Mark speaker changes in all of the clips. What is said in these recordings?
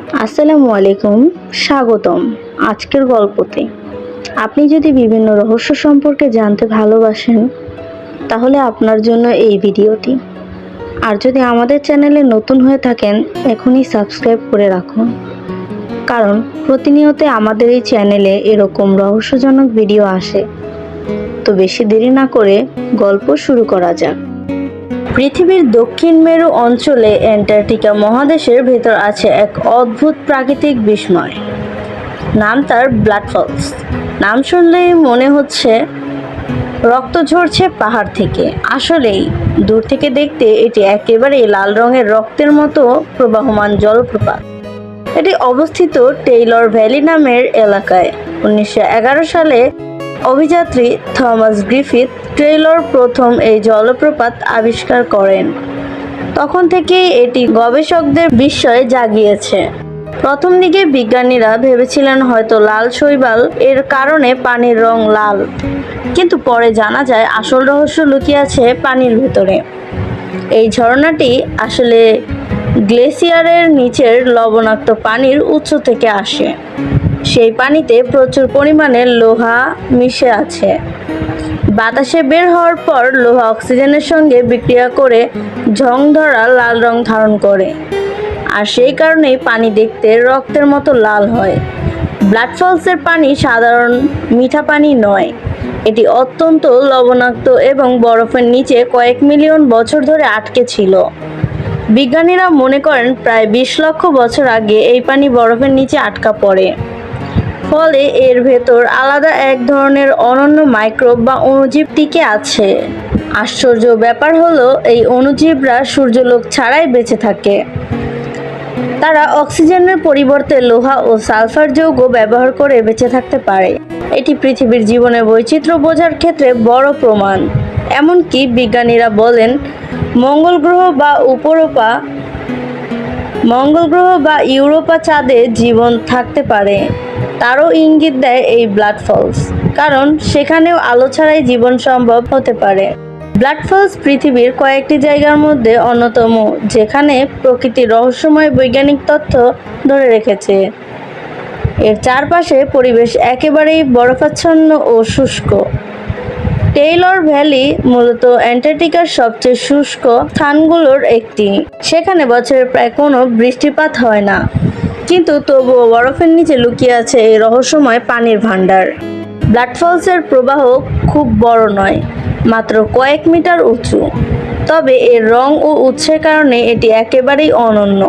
Speaker 1: আসসালামু আলাইকুম, স্বাগতম আজকের গল্পতে। আপনি যদি বিভিন্ন রহস্য সম্পর্কে জানতে ভালোবাসেন তাহলে আপনার জন্য এই ভিডিওটি। আর যদি আমাদের চ্যানেলে নতুন হয়ে থাকেন এখনই সাবস্ক্রাইব করে রাখুন, কারণ প্রতিনিয়ত আমাদের এই চ্যানেলে এরকম রহস্যজনক ভিডিও আসে। তো বেশি দেরি না করে গল্প শুরু করা যাক। পৃথিবীর দক্ষিণ মেরু অঞ্চলে অ্যান্টার্কটিকা মহাদেশের ভেতর আছে এক অদ্ভুত প্রাকৃতিক বিস্ময়। নাম তার ব্লাড ফলস। নাম শুনলেই মনে হচ্ছে রক্ত ঝরছে পাহাড় থেকে। আসলেই দূর থেকে দেখতে এটি একেবারেই লাল রঙের রক্তের মতো প্রবাহমান জলপ্রপাত। এটি অবস্থিত টেইলর ভ্যালি নামের এলাকায়। 1911 সালে অভিযাত্রী থমাস গ্রিফিথ টেইলর প্রথম এই জলপ্রপাত আবিষ্কার করেন। তখন থেকেই এটি গবেষকদের বিস্ময় জাগিয়েছে। প্রথম দিকে বিজ্ঞানীরা ভেবেছিলেন হয়তো লাল শৈবাল এর কারণে পানির রং লাল, কিন্তু পরে জানা যায় আসল রহস্য লুকিয়ে আছে পানির ভেতরে। এই ঝর্ণাটি আসলে গ্লেসিয়ারের নিচের লবণাক্ত পানির উৎস থেকে আসে। সেই পানিতে প্রচুর পরিমাণে লোহা মিশে আছে। বাতাসে বের হওয়ার পর লোহা অক্সিজেনের সঙ্গে বিক্রিয়া করে ঝং ধরা লাল রং ধারণ করে, আর সেই কারণেই পানি দেখতে রক্তের মতো লাল হয়। ব্লাড ফলসের পানি সাধারণ মিঠা পানি নয়, এটি অত্যন্ত লবণাক্ত এবং বরফের নিচে কয়েক মিলিয়ন বছর ধরে আটকে ছিল। বিজ্ঞানীরা মনে করেন প্রায় 20 লক্ষ বছর আগে এই পানি বরফের নিচে আটকা পড়ে, ফলে এর ভেতর আলাদা এক ধরনের অনন্য মাইক্রোব বা অণুজীব টিকে আছে। আশ্চর্য ব্যাপার হলো এই অণুজীবরা সূর্যালোক ছাড়াই বেঁচে থাকে। তারা অক্সিজেনের পরিবর্তে লোহা ও সালফার যৌগ ব্যবহার করে বেঁচে থাকতে পারে। এটি পৃথিবীর জীবনের বৈচিত্র্য বোঝার ক্ষেত্রে বড় প্রমাণ। এমনকি বিজ্ঞানীরা বলেন মঙ্গল গ্রহ বা ইউরোপা চাঁদে জীবন থাকতে পারে। তারও ইঙ্গিত দেয় এই ব্লাড ফলস, কারণ সেখানেও আলো ছাড়াই জীবন সম্ভব হতে পারে। ব্লাড ফলস পৃথিবীর কয়েকটি জায়গার মধ্যে অন্যতম যেখানে প্রকৃতি রহস্যময় বৈজ্ঞানিক তথ্য ধরে রেখেছে। এর চারপাশে পরিবেশ একেবারেই বরফাচ্ছন্ন ও শুষ্ক। টেইলর ভ্যালি মূলত অ্যান্টার্কটিকার সবচেয়ে শুষ্ক স্থানগুলোর একটি। সেখানে বছরে প্রায় কোনো বৃষ্টিপাত হয় না, কিন্তু তবুও বরফের নিচে লুকিয়ে আছে এই রহস্যময় পানির ভাণ্ডার। ব্লাড ফলসের প্রবাহ খুব বড় নয়, মাত্র কয়েক মিটার উঁচু, তবে এর রং ও উৎসের কারণে এটি একেবারেই অনন্য।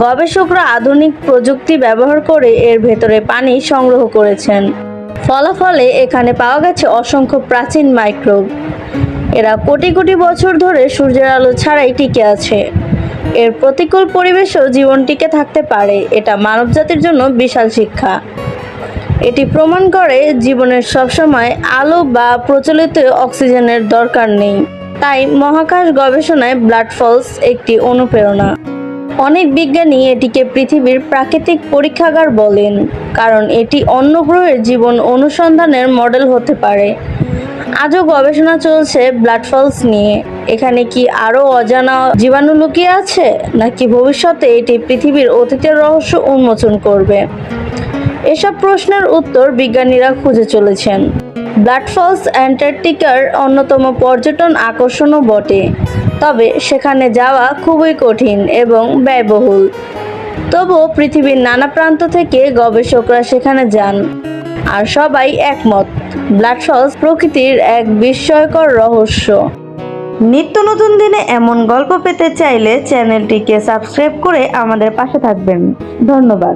Speaker 1: গবেষকরা আধুনিক প্রযুক্তি ব্যবহার করে এর ভেতরে পানি সংগ্রহ করেছেন। ফলাফলে এখানে পাওয়া গেছে অসংখ্য প্রাচীন মাইক্রোব। এরা কোটি কোটি বছর ধরে সূর্যের আলো ছাড়াই টিকে আছে। এর প্রতিকূল পরিবেশেও জীবন টিকে থাকতে পারে। এটা মানবজাতির জন্য বিশাল শিক্ষা। এটি প্রমাণ করে জীবনের সবসময় আলো বা প্রচলিত অক্সিজেনের দরকার নেই। তাই মহাকাশ গবেষণায় ব্লাড ফলস একটি অনুপ্রেরণা। অনেক বিজ্ঞানী এটিকে পৃথিবীর প্রাকৃতিক পরীক্ষাগার বলেন, কারণ এটি অন্য গ্রহের জীবন অনুসন্ধানের মডেল হতে পারে। আজও গবেষণা চলছে ব্লাড ফলস নিয়ে। এখানে কি আরও অজানা জীবাণু লুকিয়ে আছে, নাকি ভবিষ্যতে এটি পৃথিবীর অতীতের রহস্য উন্মোচন করবে? এসব প্রশ্নের উত্তর বিজ্ঞানীরা খুঁজে চলেছেন। ব্লাড ফলস অ্যান্টার্কটিকার অন্যতম পর্যটন আকর্ষণও বটে, তবে সেখানে যাওয়া খুবই কঠিন এবং ব্যয়বহুল। তবুও পৃথিবীর নানা প্রান্ত থেকে গবেষকরা সেখানে যান, আর সবাই একমত ব্লাড ফলস প্রকৃতির এক বিস্ময়কর রহস্য। নিত্য নতুন দিনে এমন গল্প পেতে চাইলে চ্যানেলটিকে সাবস্ক্রাইব করে আমাদের পাশে থাকবেন। ধন্যবাদ।